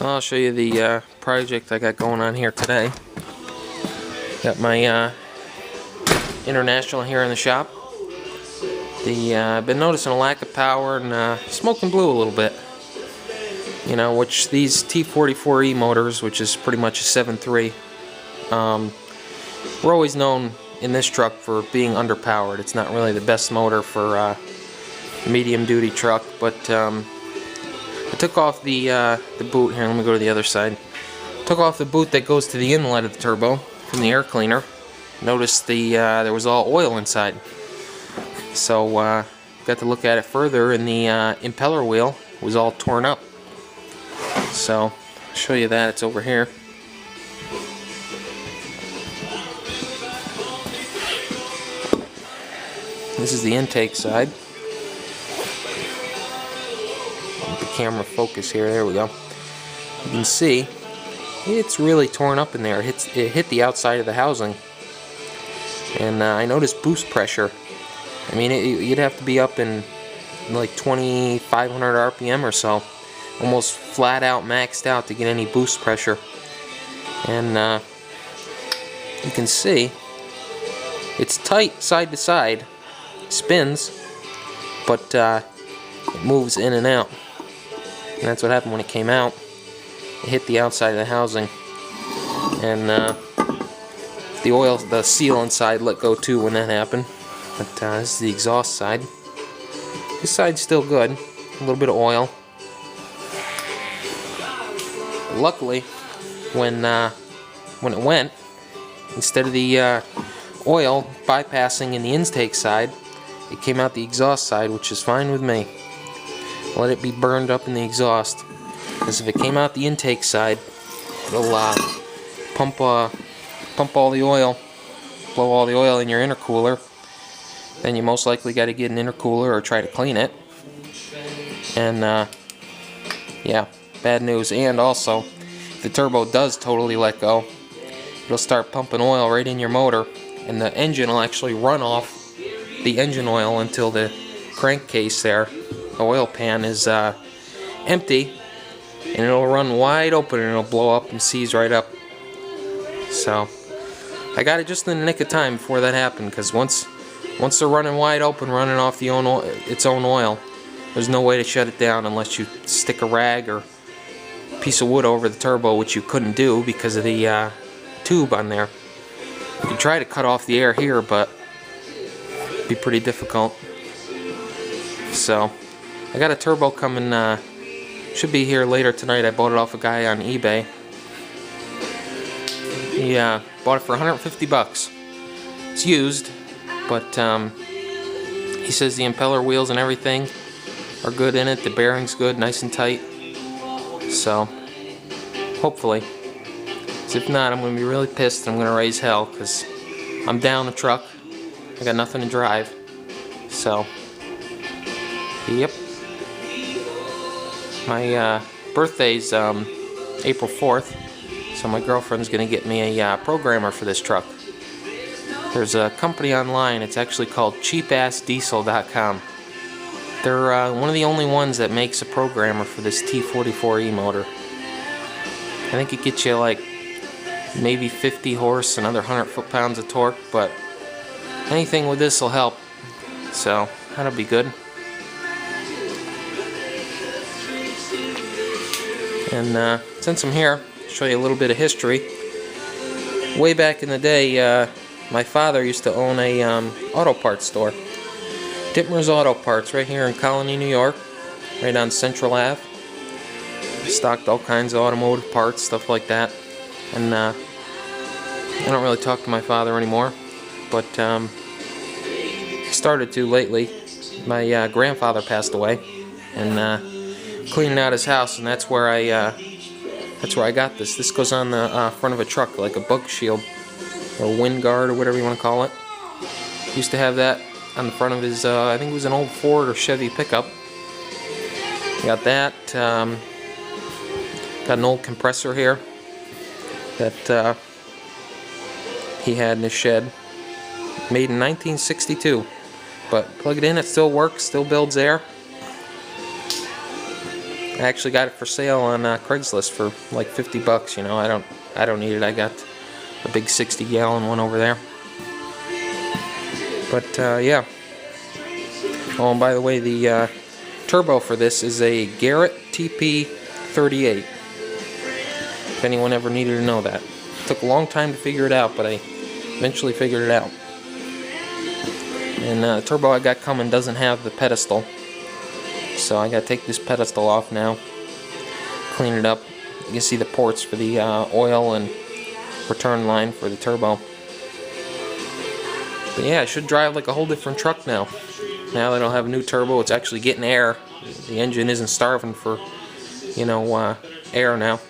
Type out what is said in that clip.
I'll show you the project I got going on here today. Got my International here in the shop. I've been noticing a lack of power and smoking blue a little bit. You know, which these T44E motors, which is pretty much a 7.3, we're always known in this truck for being underpowered. It's not really the best motor for a medium duty truck, but I took off the boot here. Let me go to the other side. Took off the boot that goes to the inlet of the turbo from the air cleaner. Noticed there was all oil inside. So got to look at it further, and the impeller wheel was all torn up. So I'll show you that. It's over here. This is the intake side. Let the camera focus here. There we go. You can see it's really torn up in there. It hit the outside of the housing, and I noticed boost pressure. I mean, you'd have to be up in like 2,500 RPM or so, almost flat out maxed out to get any boost pressure. And you can see it's tight side to side, spins, but it moves in and out. And that's what happened when it came out. It hit the outside of the housing, and the seal inside let go too when that happened. But this is the exhaust side. This side's still good. A little bit of oil. Luckily, when it went, instead of the oil bypassing in the intake side, it came out the exhaust side, which is fine with me. Let it be burned up in the exhaust, because if it came out the intake side, it'll pump all the oil, blow all the oil in your intercooler. Then you most likely got to get an intercooler or try to clean it. And yeah, bad news. And also, if the turbo does totally let go, it'll start pumping oil right in your motor, and the engine will actually run off the engine oil until the crankcase there, the oil pan, is empty, and it'll run wide open and it'll blow up and seize right up. So I got it just in the nick of time before that happened, because once they're running wide open, running off its own oil, there's no way to shut it down unless you stick a rag or a piece of wood over the turbo, which you couldn't do because of the tube on there. You can try to cut off the air here, but it'd be pretty difficult. So I got a turbo coming, should be here later tonight. I bought it off a guy on eBay. He bought it for 150 bucks. It's used, but he says the impeller wheels and everything are good in it. The bearing's good, nice and tight. So hopefully. Because if not, I'm going to be really pissed and I'm going to raise hell, because I'm down the truck. I got nothing to drive. So, yep. My birthday's April 4th, so my girlfriend's going to get me a programmer for this truck. There's a company online. It's actually called cheapassdiesel.com. They're one of the only ones that makes a programmer for this T44E motor. I think it gets you like maybe 50 horse, another 100 foot-pounds of torque, but anything with this will help. So that'll be good. And since I'm here, I'll show you a little bit of history. Way back in the day, my father used to own a auto parts store. Dittmer's Auto Parts, right here in Colony, New York, right on Central Ave. Stocked all kinds of automotive parts, stuff like that. And I don't really talk to my father anymore, but started to lately. My grandfather passed away, and cleaning out his house, and that's where I got this. This goes on the front of a truck, like a bug shield or wind guard or whatever you want to call it. He used to have that on the front of his, I think it was an old Ford or Chevy pickup. Got that. Got an old compressor here that he had in his shed. Made in 1962. But plug it in, it still works, still builds air. I actually got it for sale on Craigslist for like 50 bucks. You know, I don't need it. I got a big 60-gallon one over there. But yeah. Oh, and by the way, the turbo for this is a Garrett TP38. If anyone ever needed to know that. It took a long time to figure it out, but I eventually figured it out. And the turbo I got coming doesn't have the pedestal, so I got to take this pedestal off now, clean it up. You can see the ports for the oil and return line for the turbo. But yeah, it should drive like a whole different truck now. Now that I'll have a new turbo, it's actually getting air. The engine isn't starving for, you know, air now.